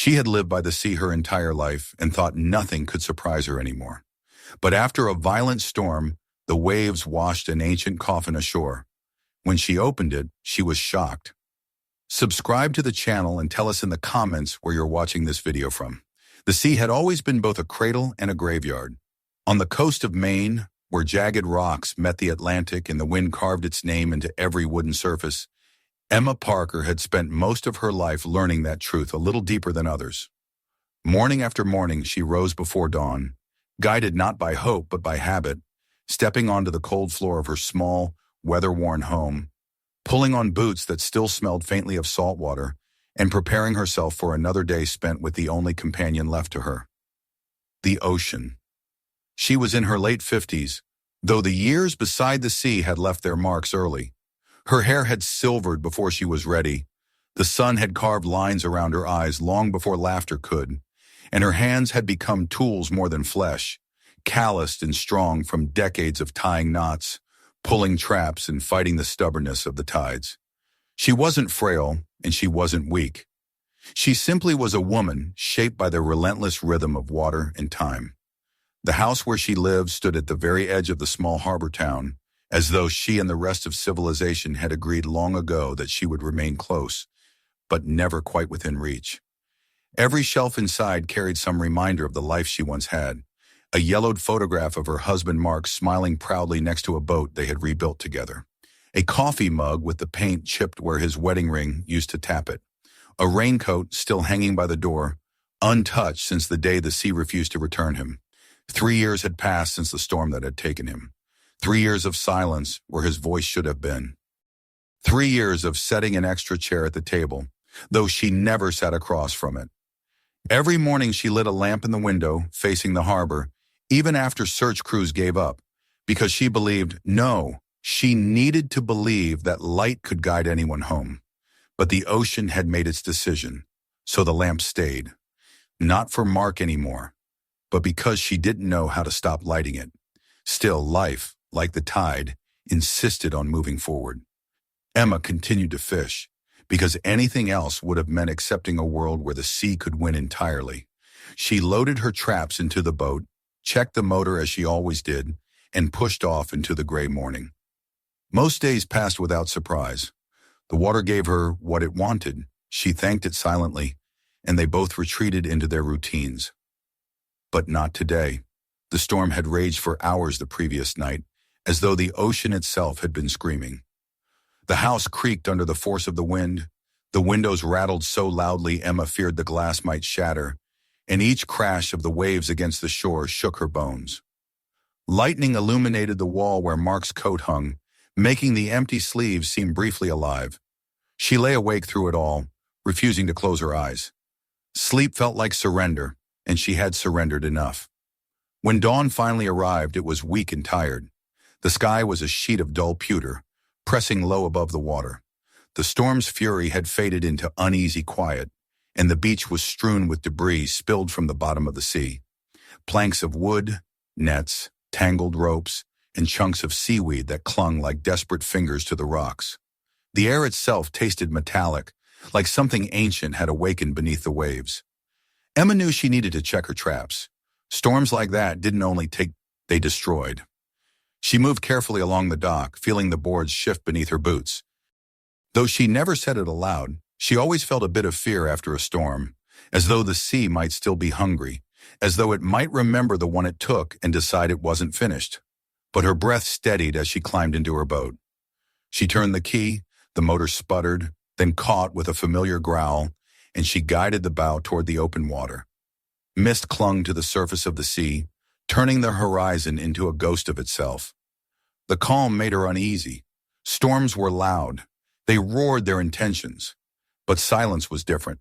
She had lived by the sea her entire life and thought nothing could surprise her anymore. But after a violent storm, the waves washed an ancient coffin ashore. When she opened it, she was shocked. Subscribe to the channel and tell us in the comments where you're watching this video from. The sea had always been both a cradle and a graveyard. On the coast of Maine, where jagged rocks met the Atlantic and the wind carved its name into every wooden surface, Emma Parker had spent most of her life learning that truth a little deeper than others. Morning after morning, she rose before dawn, guided not by hope but by habit, stepping onto the cold floor of her small, weather-worn home, pulling on boots that still smelled faintly of salt water, and preparing herself for another day spent with the only companion left to her: the ocean. She was in her late 50s, though the years beside the sea had left their marks early. Her hair had silvered before she was ready, the sun had carved lines around her eyes long before laughter could, and her hands had become tools more than flesh, calloused and strong from decades of tying knots, pulling traps and fighting the stubbornness of the tides. She wasn't frail, and she wasn't weak. She simply was a woman shaped by the relentless rhythm of water and time. The house where she lived stood at the very edge of the small harbor town, as though she and the rest of civilization had agreed long ago that she would remain close, but never quite within reach. Every shelf inside carried some reminder of the life she once had: a yellowed photograph of her husband Mark smiling proudly next to a boat they had rebuilt together, a coffee mug with the paint chipped where his wedding ring used to tap it, a raincoat still hanging by the door, untouched since the day the sea refused to return him. 3 years had passed since the storm that had taken him. 3 years of silence where his voice should have been. 3 years of setting an extra chair at the table, though she never sat across from it. Every morning she lit a lamp in the window facing the harbor, even after search crews gave up, because she believed, no, she needed to believe that light could guide anyone home. But the ocean had made its decision, so the lamp stayed. Not for Mark anymore, but because she didn't know how to stop lighting it. Still, life, like the tide, insisted on moving forward. Emma continued to fish, because anything else would have meant accepting a world where the sea could win entirely. She loaded her traps into the boat, checked the motor as she always did, and pushed off into the gray morning. Most days passed without surprise. The water gave her what it wanted. She thanked it silently, and they both retreated into their routines. But not today. The storm had raged for hours the previous night, as though the ocean itself had been screaming. The house creaked under the force of the wind. The windows rattled so loudly Emma feared the glass might shatter, and each crash of the waves against the shore shook her bones. Lightning illuminated the wall where Mark's coat hung, making the empty sleeves seem briefly alive. She lay awake through it all, refusing to close her eyes. Sleep felt like surrender, and she had surrendered enough. When dawn finally arrived, it was weak and tired. The sky was a sheet of dull pewter, pressing low above the water. The storm's fury had faded into uneasy quiet, and the beach was strewn with debris spilled from the bottom of the sea. Planks of wood, nets, tangled ropes, and chunks of seaweed that clung like desperate fingers to the rocks. The air itself tasted metallic, like something ancient had awakened beneath the waves. Emma knew she needed to check her traps. Storms like that didn't only take, they destroyed. She moved carefully along the dock, feeling the boards shift beneath her boots. Though she never said it aloud, she always felt a bit of fear after a storm, as though the sea might still be hungry, as though it might remember the one it took and decide it wasn't finished. But her breath steadied as she climbed into her boat. She turned the key, the motor sputtered, then caught with a familiar growl, and she guided the bow toward the open water. Mist clung to the surface of the sea, turning the horizon into a ghost of itself. The calm made her uneasy. Storms were loud. They roared their intentions. But silence was different.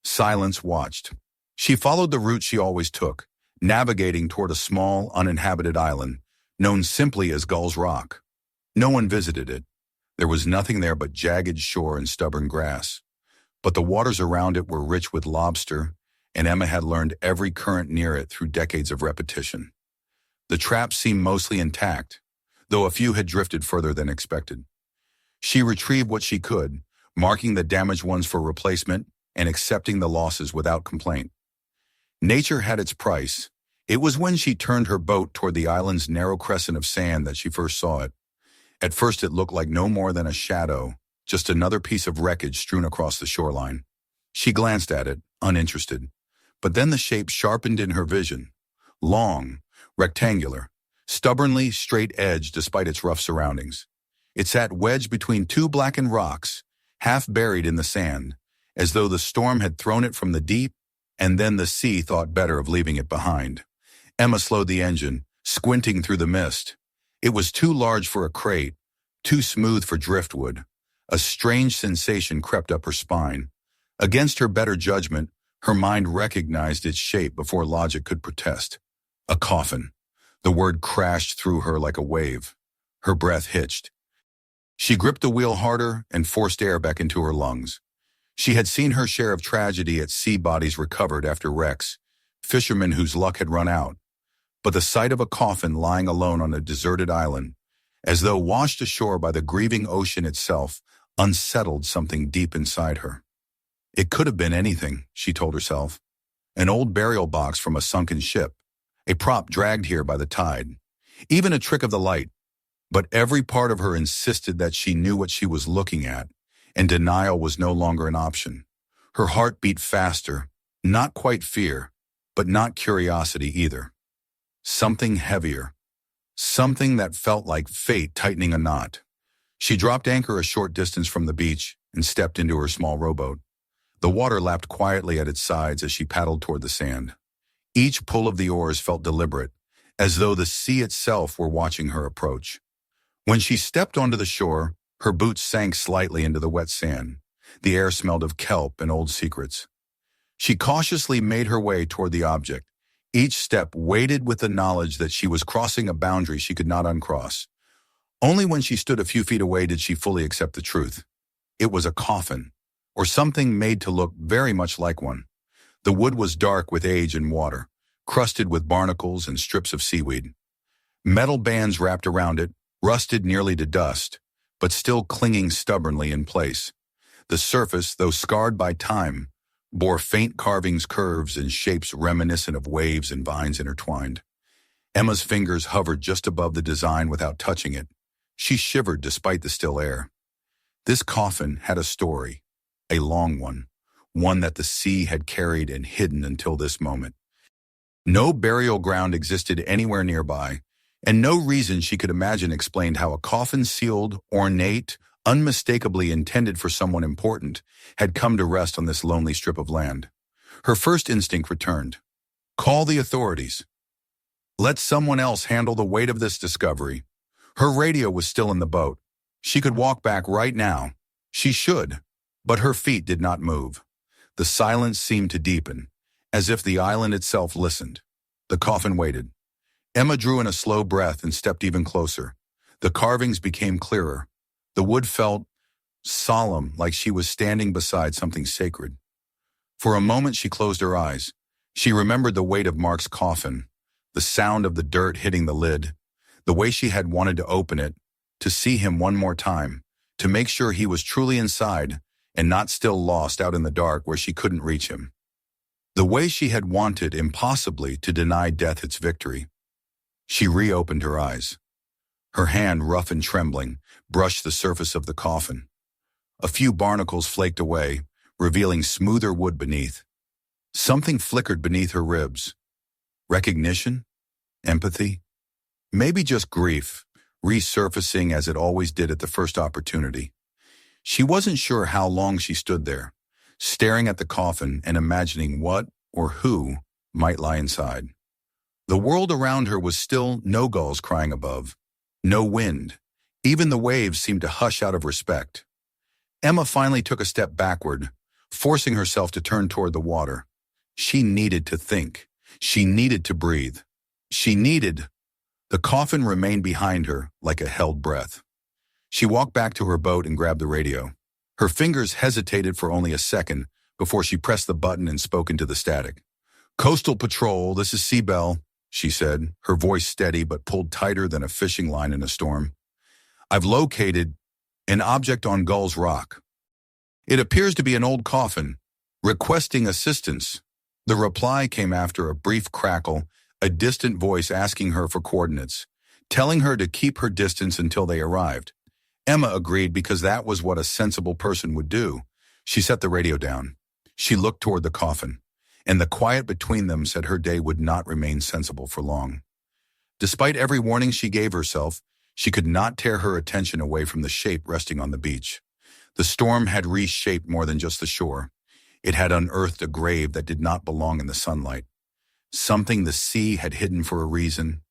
Silence watched. She followed the route she always took, navigating toward a small, uninhabited island, known simply as Gull's Rock. No one visited it. There was nothing there but jagged shore and stubborn grass. But the waters around it were rich with lobster, and Emma had learned every current near it through decades of repetition. The traps seemed mostly intact, though a few had drifted further than expected. She retrieved what she could, marking the damaged ones for replacement, and accepting the losses without complaint. Nature had its price. It was when she turned her boat toward the island's narrow crescent of sand that she first saw it. At first it looked like no more than a shadow, just another piece of wreckage strewn across the shoreline. She glanced at it, uninterested. But then the shape sharpened in her vision. Long, rectangular, stubbornly straight-edged despite its rough surroundings. It sat wedged between two blackened rocks, half buried in the sand, as though the storm had thrown it from the deep, and then the sea thought better of leaving it behind. Emma slowed the engine, squinting through the mist. It was too large for a crate, too smooth for driftwood. A strange sensation crept up her spine. Against her better judgment, her mind recognized its shape before logic could protest. A coffin. The word crashed through her like a wave. Her breath hitched. She gripped the wheel harder and forced air back into her lungs. She had seen her share of tragedy at sea bodies recovered after wrecks, fishermen whose luck had run out. But the sight of a coffin lying alone on a deserted island, as though washed ashore by the grieving ocean itself, unsettled something deep inside her. It could have been anything, she told herself. An old burial box from a sunken ship, a prop dragged here by the tide, even a trick of the light. But every part of her insisted that she knew what she was looking at, and denial was no longer an option. Her heart beat faster, not quite fear, but not curiosity either. Something heavier, something that felt like fate tightening a knot. She dropped anchor a short distance from the beach and stepped into her small rowboat. The water lapped quietly at its sides as she paddled toward the sand. Each pull of the oars felt deliberate, as though the sea itself were watching her approach. When she stepped onto the shore, her boots sank slightly into the wet sand. The air smelled of kelp and old secrets. She cautiously made her way toward the object, each step weighted with the knowledge that she was crossing a boundary she could not uncross. Only when she stood a few feet away did she fully accept the truth. It was a coffin, or something made to look very much like one. The wood was dark with age and water, crusted with barnacles and strips of seaweed. Metal bands wrapped around it, rusted nearly to dust, but still clinging stubbornly in place. The surface, though scarred by time, bore faint carvings, curves, and shapes reminiscent of waves and vines intertwined. Emma's fingers hovered just above the design without touching it. She shivered despite the still air. This coffin had a story, a long one that the sea had carried and hidden until this moment. No burial ground existed anywhere nearby, and no reason she could imagine explained how a coffin sealed, ornate, unmistakably intended for someone important, had come to rest on this lonely strip of land. Her first instinct returned. Call the authorities. Let someone else handle the weight of this discovery. Her radio was still in the boat. She could walk back right now. She should, but her feet did not move. The silence seemed to deepen, as if the island itself listened. The coffin waited. Emma drew in a slow breath and stepped even closer. The carvings became clearer. The wood felt solemn, like she was standing beside something sacred. For a moment she closed her eyes. She remembered the weight of Mark's coffin, the sound of the dirt hitting the lid, the way she had wanted to open it, to see him one more time, to make sure he was truly inside and not still lost out in the dark where she couldn't reach him. The way she had wanted impossibly to deny death its victory. She reopened her eyes. Her hand, rough and trembling, brushed the surface of the coffin. A few barnacles flaked away, revealing smoother wood beneath. Something flickered beneath her ribs. Recognition? Empathy? Maybe just grief, resurfacing as it always did at the first opportunity. She wasn't sure how long she stood there, staring at the coffin and imagining what or who might lie inside. The world around her was still, no gulls crying above, no wind. Even the waves seemed to hush out of respect. Emma finally took a step backward, forcing herself to turn toward the water. She needed to think. She needed to breathe. The coffin remained behind her like a held breath. She walked back to her boat and grabbed the radio. Her fingers hesitated for only a second before she pressed the button and spoke into the static. "Coastal Patrol, this is Seabell," she said, her voice steady but pulled tighter than a fishing line in a storm. "I've located an object on Gull's Rock. It appears to be an old coffin, requesting assistance. The reply came after a brief crackle, a distant voice asking her for coordinates, telling her to keep her distance until they arrived. Emma agreed because that was what a sensible person would do. She set the radio down. She looked toward the coffin, and the quiet between them said her day would not remain sensible for long. Despite every warning she gave herself, she could not tear her attention away from the shape resting on the beach. The storm had reshaped more than just the shore. It had unearthed a grave that did not belong in the sunlight, something the sea had hidden for a reason.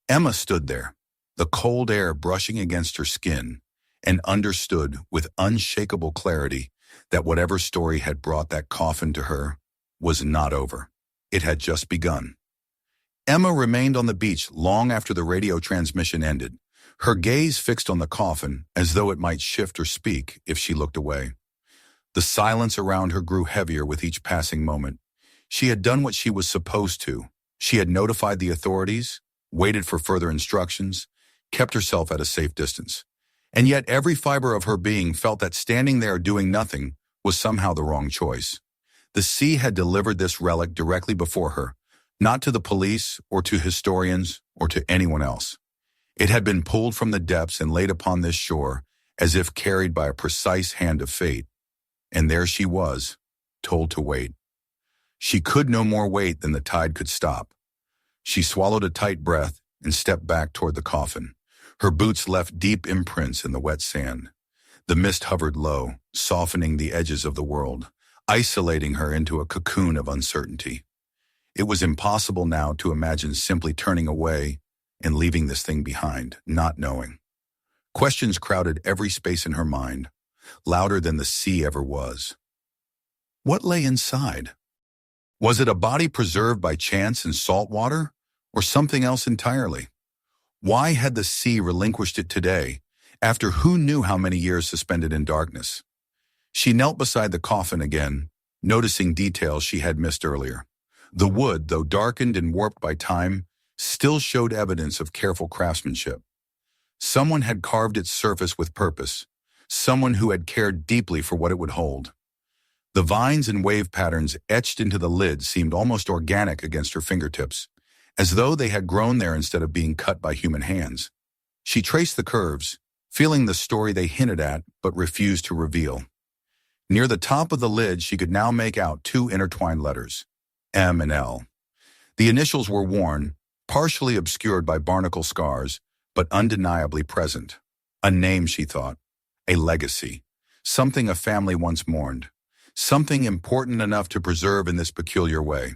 Emma stood there, the cold air brushing against her skin, and understood with unshakable clarity that whatever story had brought that coffin to her was not over. It had just begun. Emma remained on the beach long after the radio transmission ended, her gaze fixed on the coffin as though it might shift or speak if she looked away. The silence around her grew heavier with each passing moment. She had done what she was supposed to. She had notified the authorities, waited for further instructions, kept herself at a safe distance. And yet every fiber of her being felt that standing there doing nothing was somehow the wrong choice. The sea had delivered this relic directly before her, not to the police or to historians or to anyone else. It had been pulled from the depths and laid upon this shore as if carried by a precise hand of fate. And there she was, told to wait. She could no more wait than the tide could stop. She swallowed a tight breath and stepped back toward the coffin. Her boots left deep imprints in the wet sand. The mist hovered low, softening the edges of the world, isolating her into a cocoon of uncertainty. It was impossible now to imagine simply turning away and leaving this thing behind, not knowing. Questions crowded every space in her mind, louder than the sea ever was. What lay inside? Was it a body preserved by chance in salt water, or something else entirely? Why had the sea relinquished it today, after who knew how many years suspended in darkness? She knelt beside the coffin again, noticing details she had missed earlier. The wood, though darkened and warped by time, still showed evidence of careful craftsmanship. Someone had carved its surface with purpose, someone who had cared deeply for what it would hold. The vines and wave patterns etched into the lid seemed almost organic against her fingertips, as though they had grown there instead of being cut by human hands. She traced the curves, feeling the story they hinted at but refused to reveal. Near the top of the lid, she could now make out two intertwined letters, M and L. The initials were worn, partially obscured by barnacle scars, but undeniably present. A name, she thought. A legacy. Something a family once mourned. Something important enough to preserve in this peculiar way.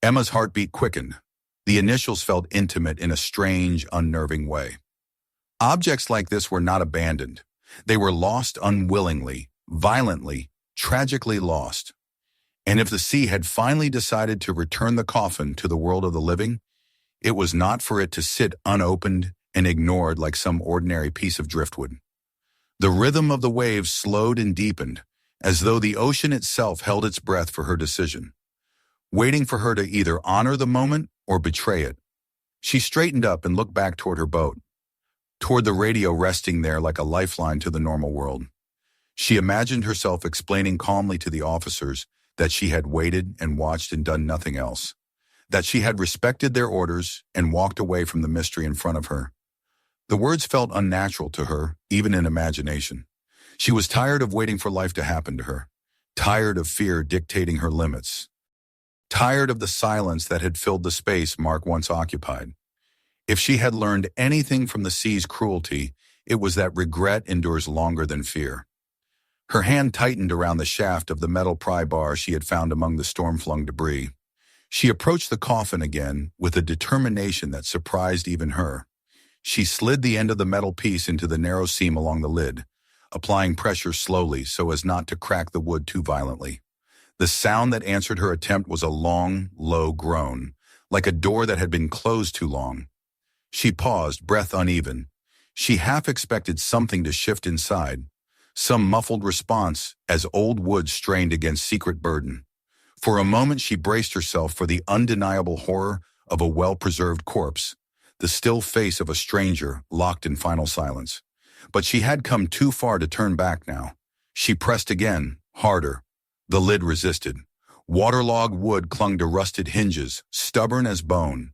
Emma's heartbeat quickened. The initials felt intimate in a strange, unnerving way. Objects like this were not abandoned. They were lost unwillingly, violently, tragically lost. And if the sea had finally decided to return the coffin to the world of the living, it was not for it to sit unopened and ignored like some ordinary piece of driftwood. The rhythm of the waves slowed and deepened, as though the ocean itself held its breath for her decision, waiting for her to either honor the moment or betray it. She straightened up and looked back toward her boat, toward the radio resting there like a lifeline to the normal world. She imagined herself explaining calmly to the officers that she had waited and watched and done nothing else, that she had respected their orders and walked away from the mystery in front of her. The words felt unnatural to her, even in imagination. She was tired of waiting for life to happen to her, tired of fear dictating her limits, tired of the silence that had filled the space Mark once occupied. If she had learned anything from the sea's cruelty, it was that regret endures longer than fear. Her hand tightened around the shaft of the metal pry bar she had found among the storm-flung debris. She approached the coffin again with a determination that surprised even her. She slid the end of the metal piece into the narrow seam along the lid, applying pressure slowly so as not to crack the wood too violently. The sound that answered her attempt was a long, low groan, like a door that had been closed too long. She paused, breath uneven. She half expected something to shift inside, some muffled response as old wood strained against secret burden. For a moment she braced herself for the undeniable horror of a well-preserved corpse, the still face of a stranger locked in final silence. But she had come too far to turn back now. She pressed again, harder. The lid resisted. Waterlogged wood clung to rusted hinges, stubborn as bone.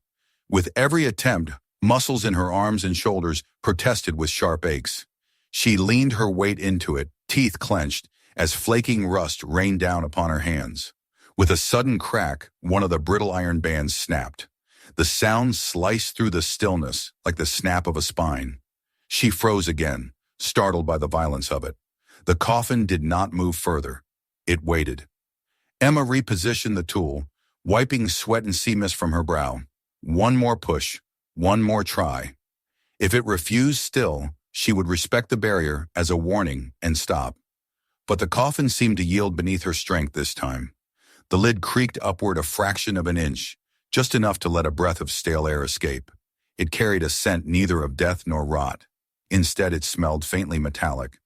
With every attempt, muscles in her arms and shoulders protested with sharp aches. She leaned her weight into it, teeth clenched, as flaking rust rained down upon her hands. With a sudden crack, one of the brittle iron bands snapped. The sound sliced through the stillness like the snap of a spine. She froze again, startled by the violence of it. The coffin did not move further. It waited. Emma repositioned the tool, wiping sweat and sea mist from her brow. One more push, one more try. If it refused still, she would respect the barrier as a warning and stop. But the coffin seemed to yield beneath her strength this time. The lid creaked upward a fraction of an inch, just enough to let a breath of stale air escape. It carried a scent neither of death nor rot. Instead, it smelled faintly metallic,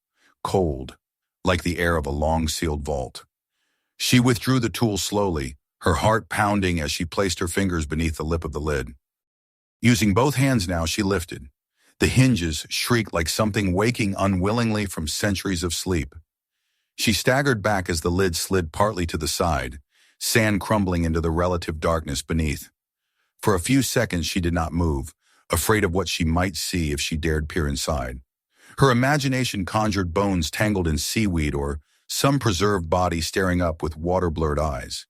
cold, like the air of a long-sealed vault. She withdrew the tool slowly, her heart pounding as she placed her fingers beneath the lip of the lid. Using both hands now, she lifted. The hinges shrieked like something waking unwillingly from centuries of sleep. She staggered back as the lid slid partly to the side, sand crumbling into the relative darkness beneath. For a few seconds she did not move, afraid of what she might see if she dared peer inside. Her imagination conjured bones tangled in seaweed or some preserved body staring up with water-blurred eyes.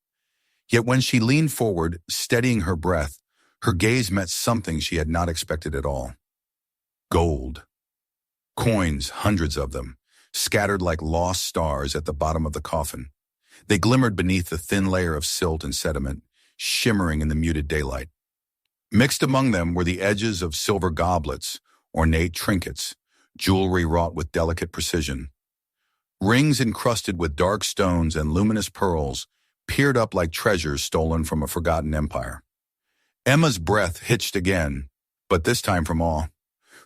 Yet when she leaned forward, steadying her breath, her gaze met something she had not expected at all. Gold. Coins, hundreds of them, scattered like lost stars at the bottom of the coffin. They glimmered beneath the thin layer of silt and sediment, shimmering in the muted daylight. Mixed among them were the edges of silver goblets, ornate trinkets, jewelry wrought with delicate precision. Rings encrusted with dark stones and luminous pearls peered up like treasures stolen from a forgotten empire. Emma's breath hitched again, but this time from awe.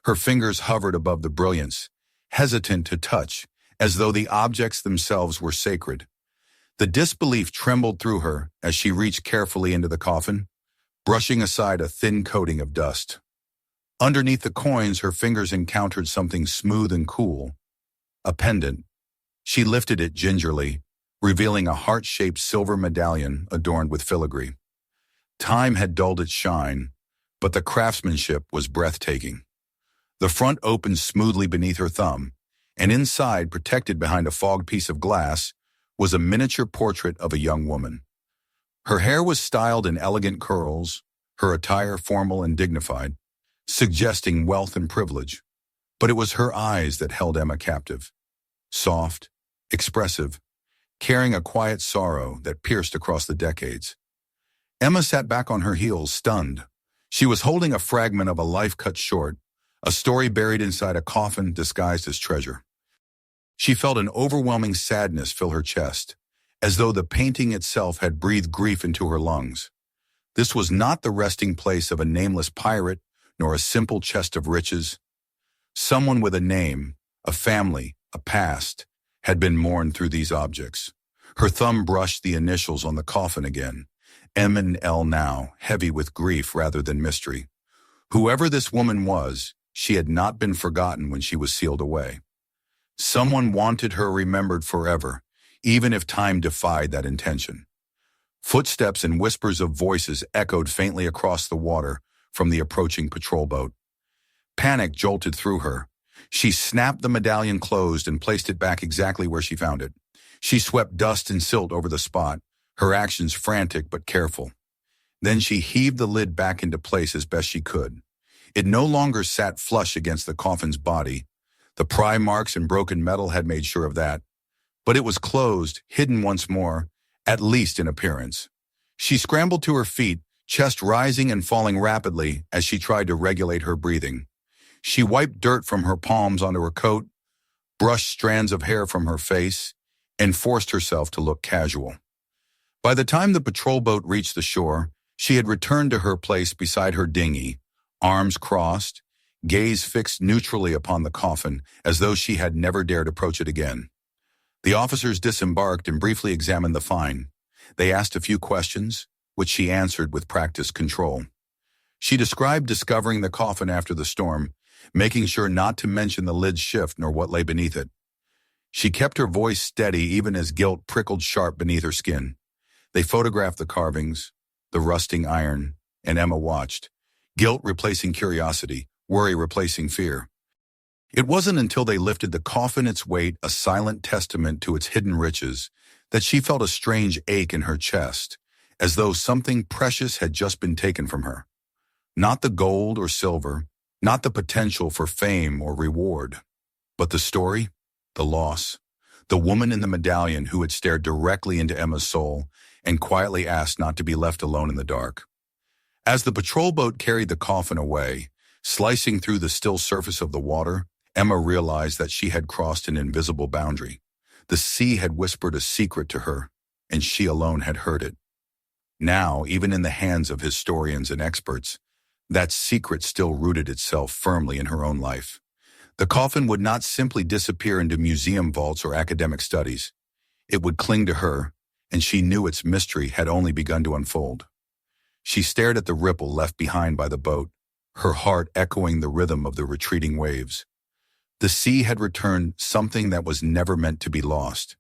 Her fingers hovered above the brilliance, hesitant to touch, as though the objects themselves were sacred. The disbelief trembled through her as she reached carefully into the coffin, brushing aside a thin coating of dust. Underneath the coins, her fingers encountered something smooth and cool, a pendant. She lifted it gingerly, revealing a heart-shaped silver medallion adorned with filigree. Time had dulled its shine, but the craftsmanship was breathtaking. The front opened smoothly beneath her thumb, and inside, protected behind a fogged piece of glass, was a miniature portrait of a young woman. Her hair was styled in elegant curls, her attire formal and dignified, suggesting wealth and privilege. But it was her eyes that held Emma captive. Soft, expressive, carrying a quiet sorrow that pierced across the decades. Emma sat back on her heels, stunned. She was holding a fragment of a life cut short, a story buried inside a coffin disguised as treasure. She felt an overwhelming sadness fill her chest, as though the painting itself had breathed grief into her lungs. This was not the resting place of a nameless pirate, nor a simple chest of riches. Someone with a name, a family, a past, had been mourned through these objects. Her thumb brushed the initials on the coffin again, M and L now, heavy with grief rather than mystery. Whoever this woman was, she had not been forgotten when she was sealed away. Someone wanted her remembered forever, even if time defied that intention. Footsteps and whispers of voices echoed faintly across the water from the approaching patrol boat. Panic jolted through her. She snapped the medallion closed and placed it back exactly where she found it. She swept dust and silt over the spot, her actions frantic but careful. Then she heaved the lid back into place as best she could. It no longer sat flush against the coffin's body. The pry marks and broken metal had made sure of that. But it was closed, hidden once more, at least in appearance. She scrambled to her feet, chest rising and falling rapidly as she tried to regulate her breathing. She wiped dirt from her palms onto her coat, brushed strands of hair from her face, and forced herself to look casual. By the time the patrol boat reached the shore, she had returned to her place beside her dinghy, arms crossed, gaze fixed neutrally upon the coffin as though she had never dared approach it again. The officers disembarked and briefly examined the find. They asked a few questions, which she answered with practiced control. She described discovering the coffin after the storm, making sure not to mention the lid's shift nor what lay beneath it. She kept her voice steady even as guilt prickled sharp beneath her skin. They photographed the carvings, the rusting iron, and Emma watched, guilt replacing curiosity, worry replacing fear. It wasn't until they lifted the coffin its weight, a silent testament to its hidden riches, that she felt a strange ache in her chest, as though something precious had just been taken from her. Not the gold or silver, not the potential for fame or reward, but the story, the loss, the woman in the medallion who had stared directly into Emma's soul and quietly asked not to be left alone in the dark. As the patrol boat carried the coffin away, slicing through the still surface of the water, Emma realized that she had crossed an invisible boundary. The sea had whispered a secret to her, and she alone had heard it. Now, even in the hands of historians and experts, that secret still rooted itself firmly in her own life. The coffin would not simply disappear into museum vaults or academic studies. It would cling to her, and she knew its mystery had only begun to unfold. She stared at the ripple left behind by the boat, her heart echoing the rhythm of the retreating waves. The sea had returned something that was never meant to be lost,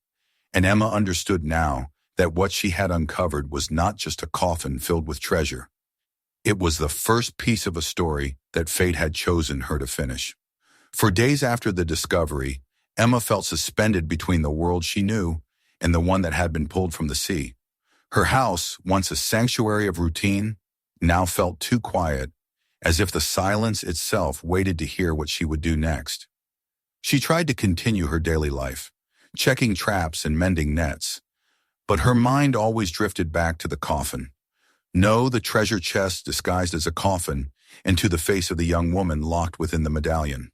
and Emma understood now that what she had uncovered was not just a coffin filled with treasure. It was the first piece of a story that fate had chosen her to finish. For days after the discovery, Emma felt suspended between the world she knew and the one that had been pulled from the sea. Her house, once a sanctuary of routine, now felt too quiet, as if the silence itself waited to hear what she would do next. She tried to continue her daily life, checking traps and mending nets, but her mind always drifted back to the coffin. No, the treasure chest disguised as a coffin, and to the face of the young woman locked within the medallion.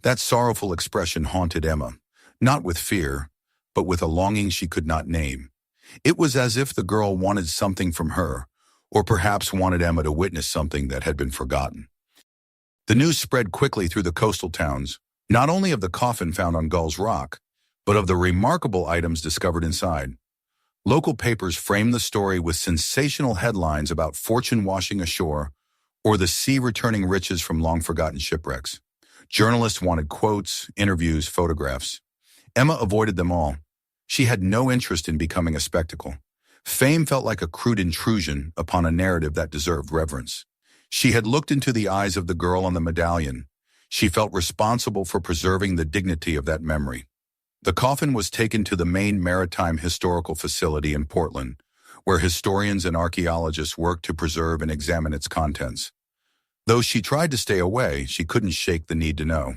That sorrowful expression haunted Emma, not with fear, but with a longing she could not name. It was as if the girl wanted something from her, or perhaps wanted Emma to witness something that had been forgotten. The news spread quickly through the coastal towns, not only of the coffin found on Gull's Rock, but of the remarkable items discovered inside. Local papers framed the story with sensational headlines about fortune washing ashore or the sea returning riches from long-forgotten shipwrecks. Journalists wanted quotes, interviews, photographs. Emma avoided them all. She had no interest in becoming a spectacle. Fame felt like a crude intrusion upon a narrative that deserved reverence. She had looked into the eyes of the girl on the medallion. She felt responsible for preserving the dignity of that memory. The coffin was taken to the main maritime historical facility in Portland, where historians and archaeologists worked to preserve and examine its contents. Though she tried to stay away, she couldn't shake the need to know.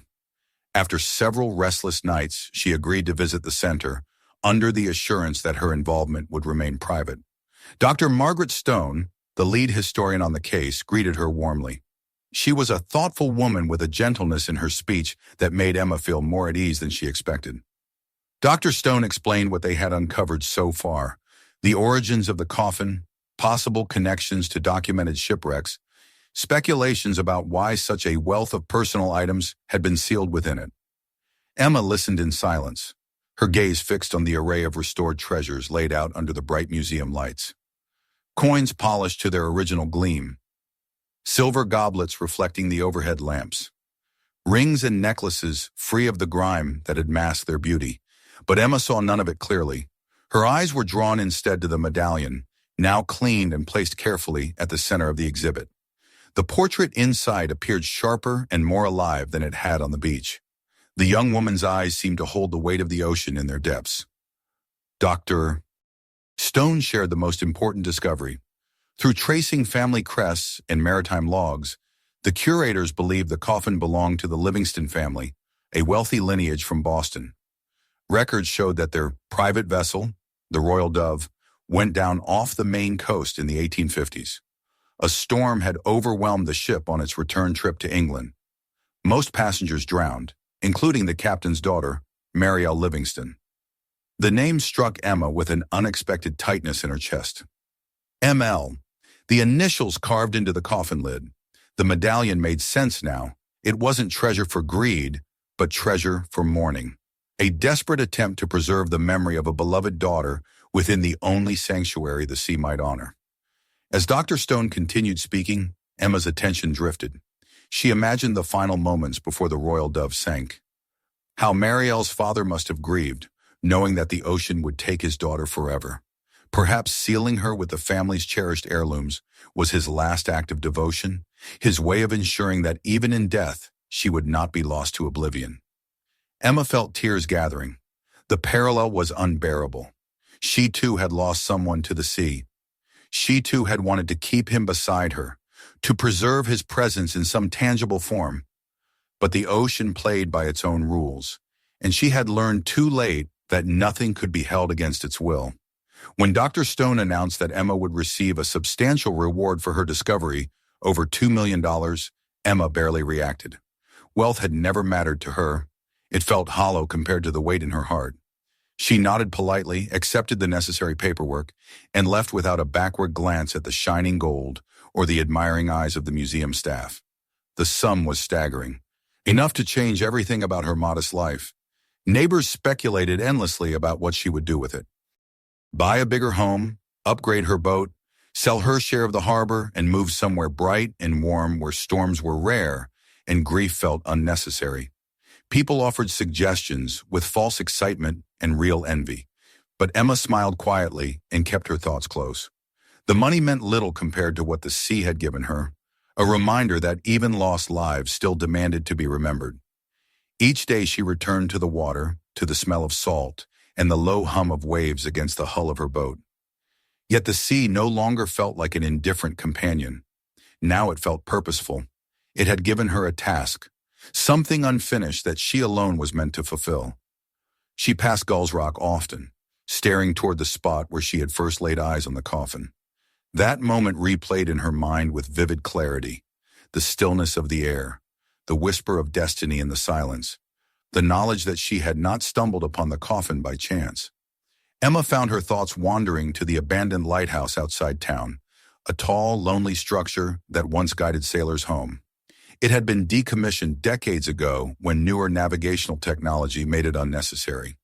After several restless nights, she agreed to visit the center, under the assurance that her involvement would remain private. Dr. Margaret Stone, the lead historian on the case, greeted her warmly. She was a thoughtful woman with a gentleness in her speech that made Emma feel more at ease than she expected. Dr. Stone explained what they had uncovered so far, the origins of the coffin, possible connections to documented shipwrecks, speculations about why such a wealth of personal items had been sealed within it. Emma listened in silence, her gaze fixed on the array of restored treasures laid out under the bright museum lights. Coins polished to their original gleam, silver goblets reflecting the overhead lamps, rings and necklaces free of the grime that had masked their beauty. But Emma saw none of it clearly. Her eyes were drawn instead to the medallion, now cleaned and placed carefully at the center of the exhibit. The portrait inside appeared sharper and more alive than it had on the beach. The young woman's eyes seemed to hold the weight of the ocean in their depths. Dr. Stone shared the most important discovery. Through tracing family crests and maritime logs, the curators believed the coffin belonged to the Livingston family, a wealthy lineage from Boston. Records showed that their private vessel, the Royal Dove, went down off the Maine coast in the 1850s. A storm had overwhelmed the ship on its return trip to England. Most passengers drowned, including the captain's daughter, Mary L. Livingston. The name struck Emma with an unexpected tightness in her chest. M.L., the initials carved into the coffin lid. The medallion made sense now. It wasn't treasure for greed, but treasure for mourning. A desperate attempt to preserve the memory of a beloved daughter within the only sanctuary the sea might honor. As Dr. Stone continued speaking, Emma's attention drifted. She imagined the final moments before the Royal Dove sank. How Marielle's father must have grieved, knowing that the ocean would take his daughter forever. Perhaps sealing her with the family's cherished heirlooms was his last act of devotion, his way of ensuring that even in death, she would not be lost to oblivion. Emma felt tears gathering. The parallel was unbearable. She too had lost someone to the sea. She too had wanted to keep him beside her, to preserve his presence in some tangible form. But the ocean played by its own rules, and she had learned too late that nothing could be held against its will. When Dr. Stone announced that Emma would receive a substantial reward for her discovery, over $2 million, Emma barely reacted. Wealth had never mattered to her. It felt hollow compared to the weight in her heart. She nodded politely, accepted the necessary paperwork, and left without a backward glance at the shining gold or the admiring eyes of the museum staff. The sum was staggering, enough to change everything about her modest life. Neighbors speculated endlessly about what she would do with it. Buy a bigger home, upgrade her boat, sell her share of the harbor, and move somewhere bright and warm where storms were rare and grief felt unnecessary. People offered suggestions with false excitement and real envy, but Emma smiled quietly and kept her thoughts close. The money meant little compared to what the sea had given her, a reminder that even lost lives still demanded to be remembered. Each day she returned to the water, to the smell of salt, and the low hum of waves against the hull of her boat. Yet the sea no longer felt like an indifferent companion. Now it felt purposeful. It had given her a task, something unfinished that she alone was meant to fulfill. She passed Gull's Rock often, staring toward the spot where she had first laid eyes on the coffin. That moment replayed in her mind with vivid clarity, the stillness of the air, the whisper of destiny in the silence, the knowledge that she had not stumbled upon the coffin by chance. Emma found her thoughts wandering to the abandoned lighthouse outside town, a tall, lonely structure that once guided sailors home. It had been decommissioned decades ago when newer navigational technology made it unnecessary.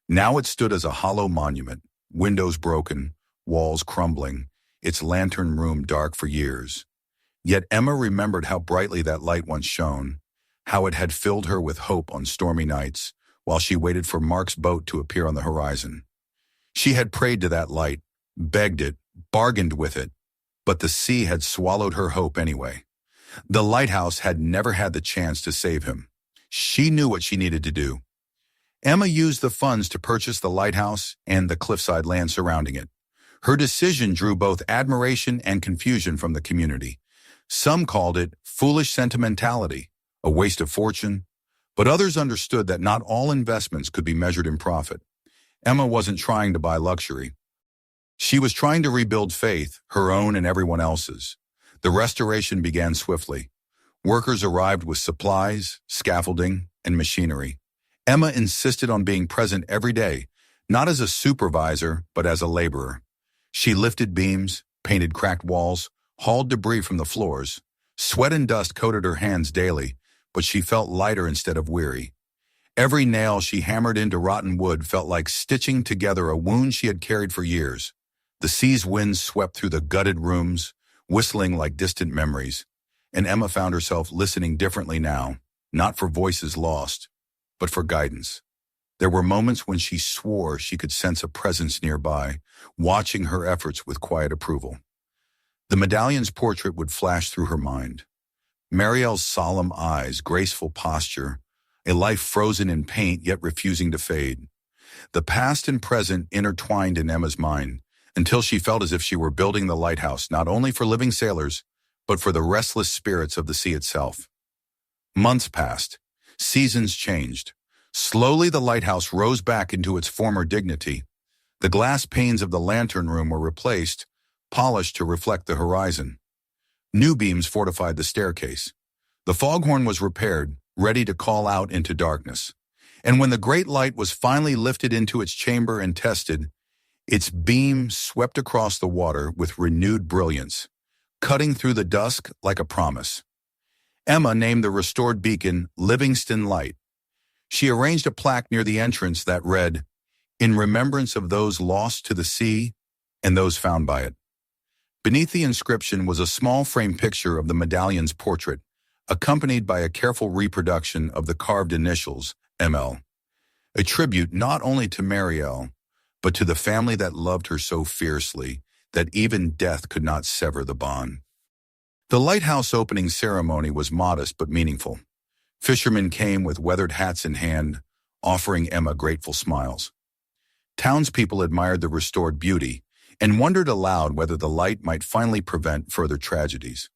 Now it stood as a hollow monument, windows broken, walls crumbling, its lantern room dark for years. Yet Emma remembered how brightly that light once shone, how it had filled her with hope on stormy nights, while she waited for Mark's boat to appear on the horizon. She had prayed to that light, begged it, bargained with it, but the sea had swallowed her hope anyway. The lighthouse had never had the chance to save him. She knew what she needed to do. Emma used the funds to purchase the lighthouse and the cliffside land surrounding it. Her decision drew both admiration and confusion from the community. Some called it foolish sentimentality, a waste of fortune, but others understood that not all investments could be measured in profit. Emma wasn't trying to buy luxury. She was trying to rebuild faith, her own and everyone else's. The restoration began swiftly. Workers arrived with supplies, scaffolding, and machinery. Emma insisted on being present every day, not as a supervisor, but as a laborer. She lifted beams, painted cracked walls, hauled debris from the floors. Sweat and dust coated her hands daily, but she felt lighter instead of weary. Every nail she hammered into rotten wood felt like stitching together a wound she had carried for years. The sea's winds swept through the gutted rooms, whistling like distant memories, and Emma found herself listening differently now, not for voices lost, but for guidance. There were moments when she swore she could sense a presence nearby, watching her efforts with quiet approval. The medallion's portrait would flash through her mind. Marielle's solemn eyes, graceful posture, a life frozen in paint yet refusing to fade. The past and present intertwined in Emma's mind, until she felt as if she were building the lighthouse not only for living sailors, but for the restless spirits of the sea itself. Months passed. Seasons changed. Slowly the lighthouse rose back into its former dignity. The glass panes of the lantern room were replaced, polished to reflect the horizon. New beams fortified the staircase. The foghorn was repaired, ready to call out into darkness. And when the great light was finally lifted into its chamber and tested, its beam swept across the water with renewed brilliance, cutting through the dusk like a promise. Emma named the restored beacon Livingston Light. She arranged a plaque near the entrance that read, "In remembrance of those lost to the sea and those found by it." Beneath the inscription was a small frame picture of the medallion's portrait, accompanied by a careful reproduction of the carved initials, ML. a tribute not only to Marielle, but to the family that loved her so fiercely that even death could not sever the bond. The lighthouse opening ceremony was modest but meaningful. Fishermen came with weathered hats in hand, offering Emma grateful smiles. Townspeople admired the restored beauty and wondered aloud whether the light might finally prevent further tragedies.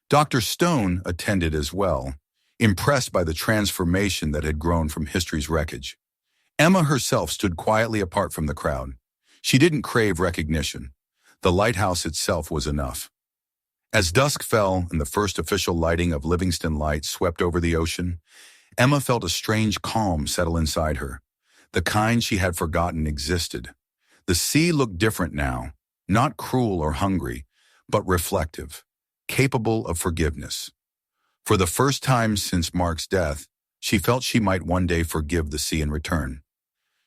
Dr. Stone attended as well, impressed by the transformation that had grown from history's wreckage. Emma herself stood quietly apart from the crowd. She didn't crave recognition. The lighthouse itself was enough. As dusk fell and the first official lighting of Livingston Light swept over the ocean, Emma felt a strange calm settle inside her, the kind she had forgotten existed. The sea looked different now, not cruel or hungry, but reflective, capable of forgiveness. For the first time since Mark's death, she felt she might one day forgive the sea in return.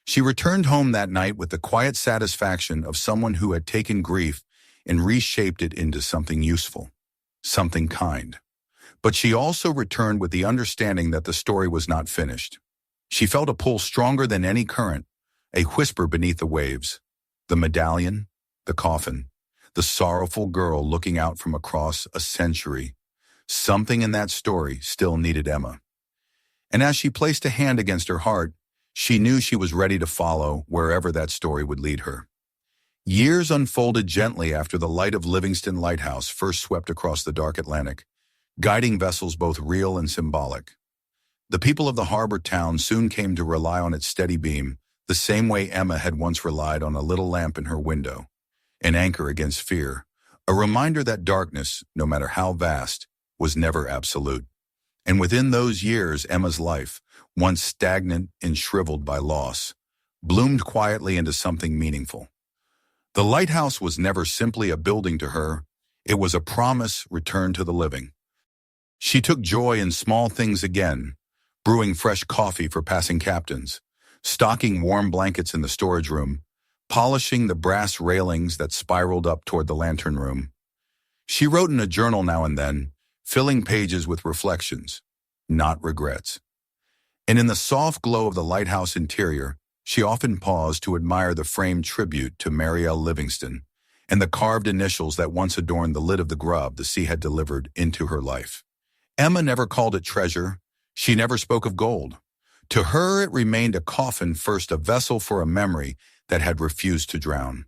She returned home that night with the quiet satisfaction of someone who had taken grief and reshaped it into something useful, something kind. But she also returned with the understanding that the story was not finished. She felt a pull stronger than any current, a whisper beneath the waves. The medallion, the coffin, the sorrowful girl looking out from across a century. Something in that story still needed Emma. And as she placed a hand against her heart, she knew she was ready to follow wherever that story would lead her. Years unfolded gently after the light of Livingston Lighthouse first swept across the dark Atlantic, guiding vessels both real and symbolic. The people of the harbor town soon came to rely on its steady beam, the same way Emma had once relied on a little lamp in her window, an anchor against fear, a reminder that darkness, no matter how vast, was never absolute. And within those years, Emma's life, once stagnant and shriveled by loss, bloomed quietly into something meaningful. The lighthouse was never simply a building to her, it was a promise returned to the living. She took joy in small things again, brewing fresh coffee for passing captains, stocking warm blankets in the storage room, polishing the brass railings that spiraled up toward the lantern room. She wrote in a journal now and then, filling pages with reflections, not regrets. And in the soft glow of the lighthouse interior, she often paused to admire the framed tribute to Marielle Livingston and the carved initials that once adorned the lid of the grub the sea had delivered into her life. Emma never called it treasure. She never spoke of gold. To her, it remained a coffin, first a vessel for a memory that had refused to drown.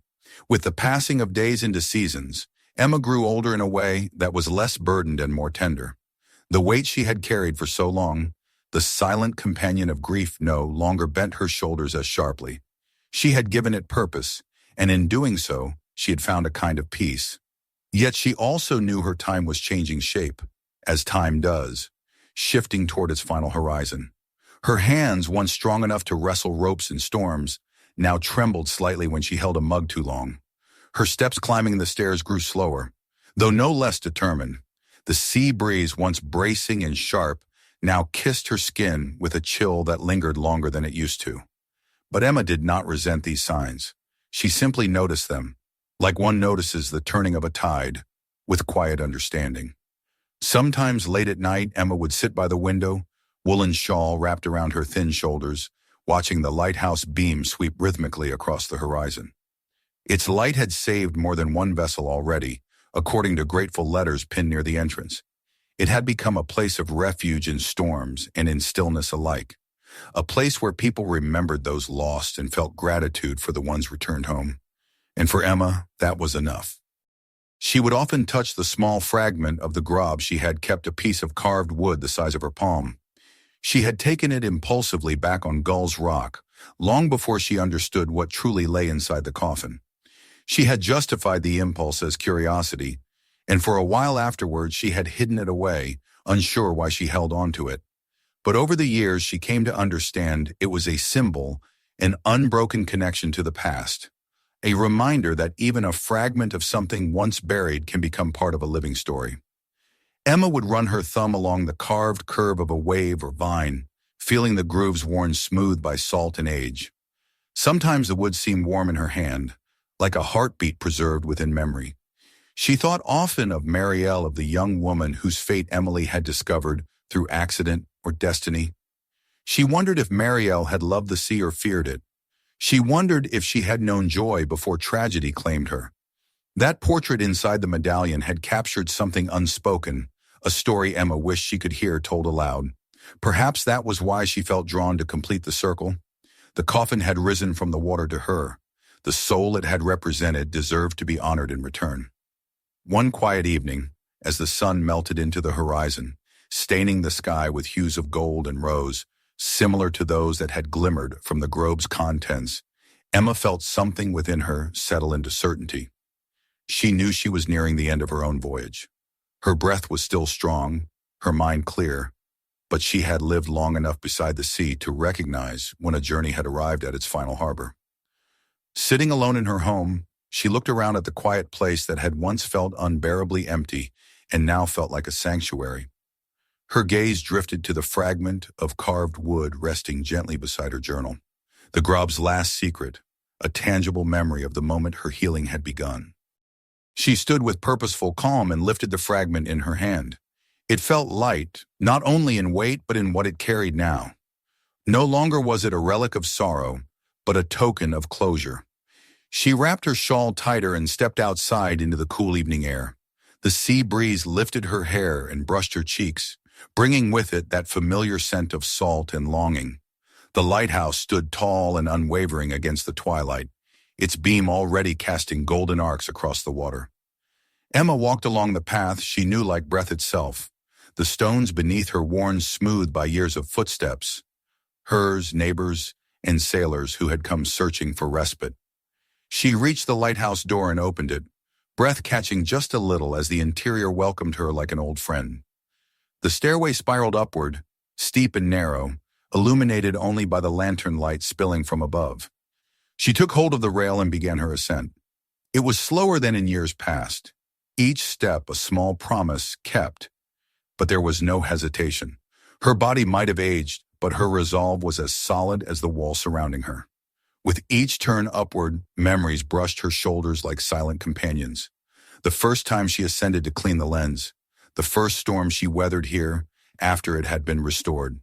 With the passing of days into seasons, Emma grew older in a way that was less burdened and more tender. The weight she had carried for so long, the silent companion of grief, no longer bent her shoulders as sharply. She had given it purpose, and in doing so, she had found a kind of peace. Yet she also knew her time was changing shape, as time does, shifting toward its final horizon. Her hands, once strong enough to wrestle ropes in storms, now trembled slightly when she held a mug too long. Her steps climbing the stairs grew slower, though no less determined. The sea breeze, once bracing and sharp, now kissed her skin with a chill that lingered longer than it used to. But Emma did not resent these signs. She simply noticed them, like one notices the turning of a tide, with quiet understanding. Sometimes late at night, Emma would sit by the window, woolen shawl wrapped around her thin shoulders, watching the lighthouse beam sweep rhythmically across the horizon. Its light had saved more than one vessel already, according to grateful letters pinned near the entrance. It had become a place of refuge in storms and in stillness alike, a place where people remembered those lost and felt gratitude for the ones returned home. And for Emma, that was enough. She would often touch the small fragment of the grub she had kept, a piece of carved wood the size of her palm. She had taken it impulsively back on Gull's Rock, long before she understood what truly lay inside the coffin. She had justified the impulse as curiosity, and for a while afterwards she had hidden it away, unsure why she held on to it. But over the years she came to understand it was a symbol, an unbroken connection to the past, a reminder that even a fragment of something once buried can become part of a living story. Emma would run her thumb along the carved curve of a wave or vine, feeling the grooves worn smooth by salt and age. Sometimes the wood seemed warm in her hand, like a heartbeat preserved within memory. She thought often of Marielle, of the young woman whose fate Emily had discovered through accident or destiny. She wondered if Marielle had loved the sea or feared it. She wondered if she had known joy before tragedy claimed her. That portrait inside the medallion had captured something unspoken, a story Emma wished she could hear told aloud. Perhaps that was why she felt drawn to complete the circle. The coffin had risen from the water to her. The soul it had represented deserved to be honored in return. One quiet evening, as the sun melted into the horizon, staining the sky with hues of gold and rose, similar to those that had glimmered from the grove's contents, Emma felt something within her settle into certainty. She knew she was nearing the end of her own voyage. Her breath was still strong, her mind clear, but she had lived long enough beside the sea to recognize when a journey had arrived at its final harbor. Sitting alone in her home, she looked around at the quiet place that had once felt unbearably empty and now felt like a sanctuary. Her gaze drifted to the fragment of carved wood resting gently beside her journal. The grob's last secret, a tangible memory of the moment her healing had begun. She stood with purposeful calm and lifted the fragment in her hand. It felt light, not only in weight but in what it carried now. No longer was it a relic of sorrow, but a token of closure. She wrapped her shawl tighter and stepped outside into the cool evening air. The sea breeze lifted her hair and brushed her cheeks, bringing with it that familiar scent of salt and longing. The lighthouse stood tall and unwavering against the twilight, its beam already casting golden arcs across the water. Emma walked along the path she knew like breath itself, the stones beneath her worn smooth by years of footsteps, hers, neighbors, and sailors who had come searching for respite. She reached the lighthouse door and opened it, breath catching just a little as the interior welcomed her like an old friend. The stairway spiraled upward, steep and narrow, illuminated only by the lantern light spilling from above. She took hold of the rail and began her ascent. It was slower than in years past, each step a small promise kept, but there was no hesitation. Her body might have aged, but her resolve was as solid as the wall surrounding her. With each turn upward, memories brushed her shoulders like silent companions. The first time she ascended to clean the lens, the first storm she weathered here after it had been restored.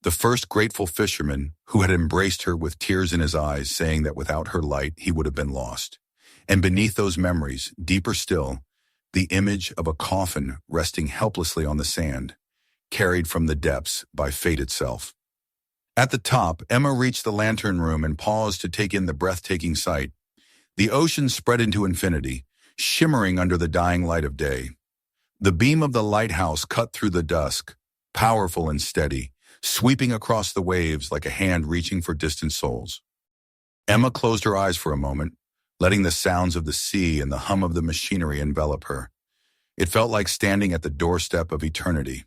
The first grateful fisherman who had embraced her with tears in his eyes, saying that without her light he would have been lost. And beneath those memories, deeper still, the image of a coffin resting helplessly on the sand, carried from the depths by fate itself. At the top, Emma reached the lantern room and paused to take in the breathtaking sight. The ocean spread into infinity, shimmering under the dying light of day. The beam of the lighthouse cut through the dusk, powerful and steady, sweeping across the waves like a hand reaching for distant souls. Emma closed her eyes for a moment, letting the sounds of the sea and the hum of the machinery envelop her. It felt like standing at the doorstep of eternity.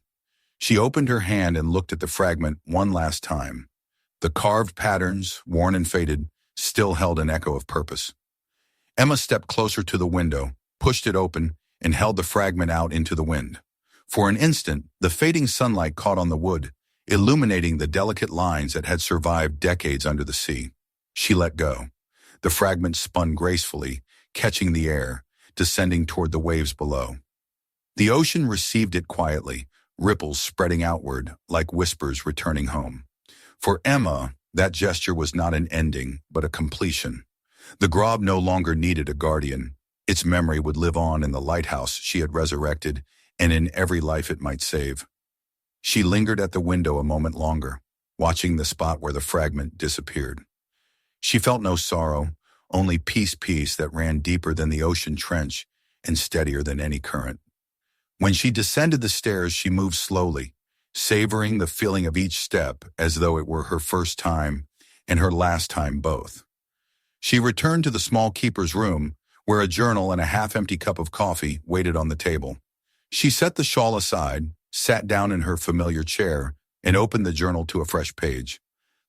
She opened her hand and looked at the fragment one last time. The carved patterns, worn and faded, still held an echo of purpose. Emma stepped closer to the window, pushed it open, and held the fragment out into the wind. For an instant, the fading sunlight caught on the wood, illuminating the delicate lines that had survived decades under the sea. She let go. The fragment spun gracefully, catching the air, descending toward the waves below. The ocean received it quietly, ripples spreading outward like whispers returning home. For Emma, that gesture was not an ending, but a completion. The grob no longer needed a guardian. Its memory would live on in the lighthouse she had resurrected and in every life it might save. She lingered at the window a moment longer, watching the spot where the fragment disappeared. She felt no sorrow, only peace that ran deeper than the ocean trench and steadier than any current. When she descended the stairs, she moved slowly, savoring the feeling of each step as though it were her first time and her last time both. She returned to the small keeper's room, where a journal and a half-empty cup of coffee waited on the table. She set the shawl aside, sat down in her familiar chair, and opened the journal to a fresh page.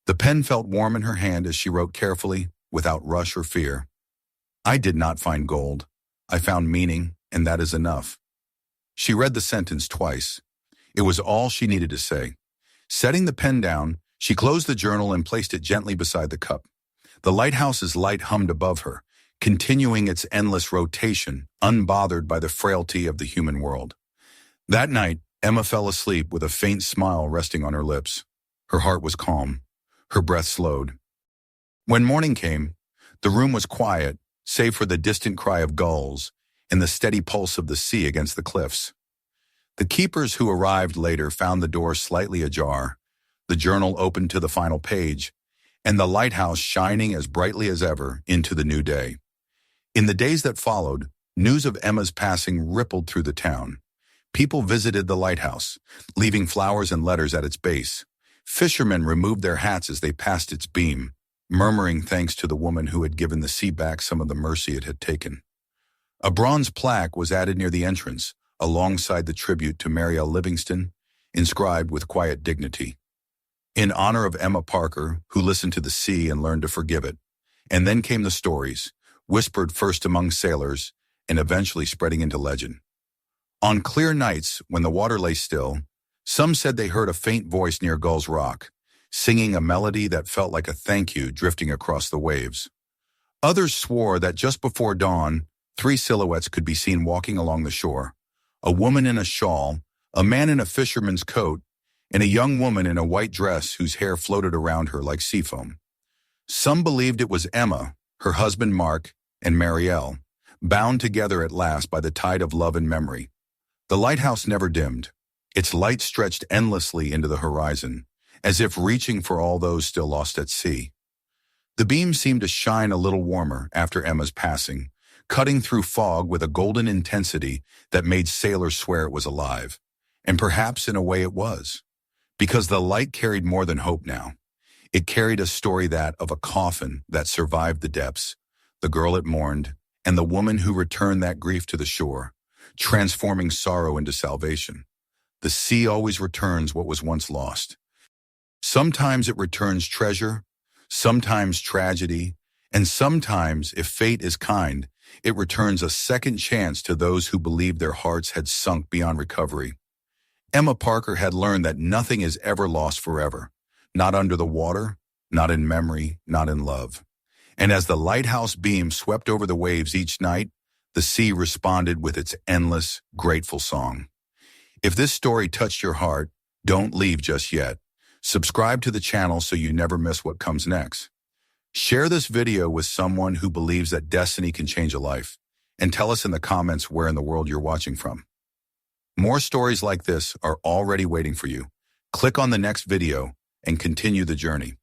The pen felt warm in her hand as she wrote carefully, without rush or fear. "I did not find gold. I found meaning, and that is enough." She read the sentence twice. It was all she needed to say. Setting the pen down, she closed the journal and placed it gently beside the cup. The lighthouse's light hummed above her, continuing its endless rotation, unbothered by the frailty of the human world. That night, Emma fell asleep with a faint smile resting on her lips. Her heart was calm. Her breath slowed. When morning came, the room was quiet, save for the distant cry of gulls and the steady pulse of the sea against the cliffs. The keepers who arrived later found the door slightly ajar, the journal open to the final page, and the lighthouse shining as brightly as ever into the new day. In the days that followed, news of Emma's passing rippled through the town. People visited the lighthouse, leaving flowers and letters at its base. Fishermen removed their hats as they passed its beam, murmuring thanks to the woman who had given the sea back some of the mercy it had taken. A bronze plaque was added near the entrance, alongside the tribute to Mary L. Livingston, inscribed with quiet dignity. In honor of Emma Parker, who listened to the sea and learned to forgive it. And then came the stories, whispered first among sailors and eventually spreading into legend. On clear nights, when the water lay still, some said they heard a faint voice near Gull's Rock, singing a melody that felt like a thank you drifting across the waves. Others swore that just before dawn, 3 silhouettes could be seen walking along the shore: a woman in a shawl, a man in a fisherman's coat, and a young woman in a white dress whose hair floated around her like sea foam. Some believed it was Emma, her husband Mark, and Marielle, bound together at last by the tide of love and memory. The lighthouse never dimmed. Its light stretched endlessly into the horizon, as if reaching for all those still lost at sea. The beam seemed to shine a little warmer after Emma's passing, cutting through fog with a golden intensity that made sailors swear it was alive. And perhaps in a way it was, because the light carried more than hope now. It carried a story of a coffin that survived the depths, the girl it mourned, and the woman who returned that grief to the shore, transforming sorrow into salvation. The sea always returns what was once lost. Sometimes it returns treasure, sometimes tragedy, and sometimes, if fate is kind, it returns a second chance to those who believed their hearts had sunk beyond recovery. Emma Parker had learned that nothing is ever lost forever, not under the water, not in memory, not in love. And as the lighthouse beam swept over the waves each night, the sea responded with its endless, grateful song. If this story touched your heart, don't leave just yet. Subscribe to the channel so you never miss what comes next. Share this video with someone who believes that destiny can change a life, and tell us in the comments where in the world you're watching from. More stories like this are already waiting for you. Click on the next video and continue the journey.